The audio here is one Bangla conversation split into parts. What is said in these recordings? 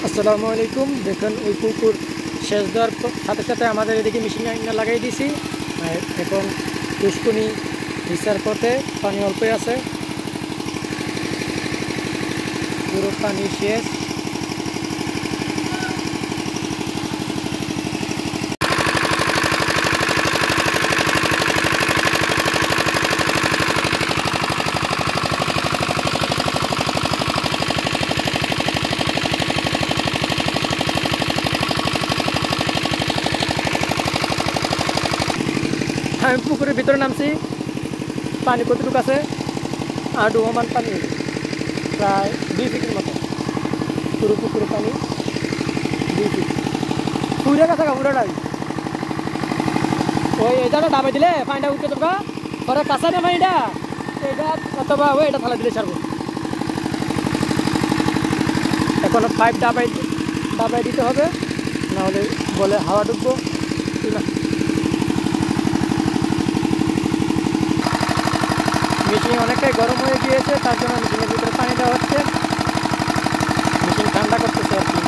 আসসালামু আলাইকুম। দেখুন ওই পুকুর সেচ দেওয়ার সাথে সাথে আমাদের এদিকে মেশিন লাগাই দিছি। আর এখন পুষ্কুনি ভিসার পথে পানি অল্পই আছে, পুরো পানি শেষ। আমি পুকুরের ভিতরে নামছি। পানি কতটুকু আছে? আডু সমান পানি, প্রায় 2 ফিটের মতো। পুরো পুকুরের পানি 2 ফিট, পুরা কাছে পুরোটাই। ওই এটা ডাবাই দিলে পানিটা উঠে তোমরা পরে কাঁচা না পানিটা, এটা অথবা ওই এটা থালা দিলে ছাড়বো। এখনো পাইপ ডাবাই দিতে হবে, নাহলে বলে হাওয়া ঢুকবো না। মেশিন অনেকটাই গরম হয়ে গিয়েছে, তার জন্য মেশিনের ভিতরে পানি দেওয়া হচ্ছে। মেশিন ঠান্ডা করতেছে আর কি।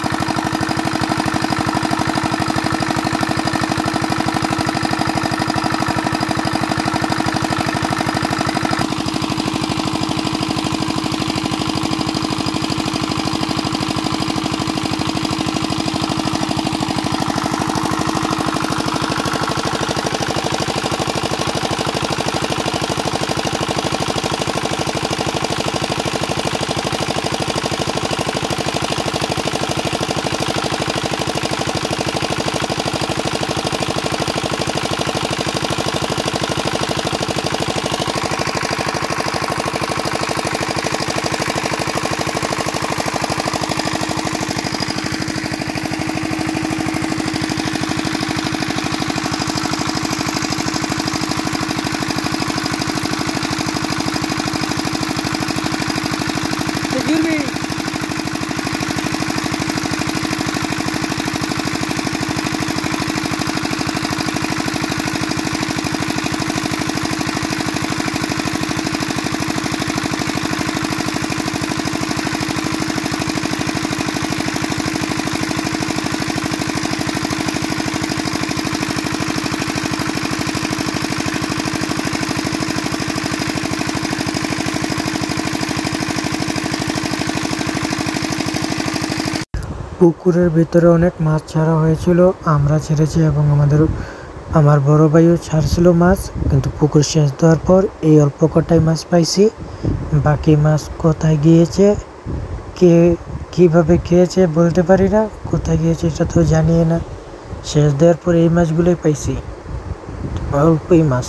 गिरवी পুকুরের ভিতরে অনেক মাছ ছাড়া হয়েছিল, আমরা ছেড়েছি এবং আমার বড় ভাইও ছাড়ছিল মাছ। কিন্তু পুকুর সেচ দেওয়ার পর এই অল্প কটাই মাছ পাইছি। বাকি মাছ কোথায় গিয়েছে, কে কিভাবে খেয়েছে বলতে পারি না, কোথায় গিয়েছে এটা তো জানিয়ে না। সেচ দেওয়ার পর এই মাছগুলোই পাইছি, অল্পই মাছ।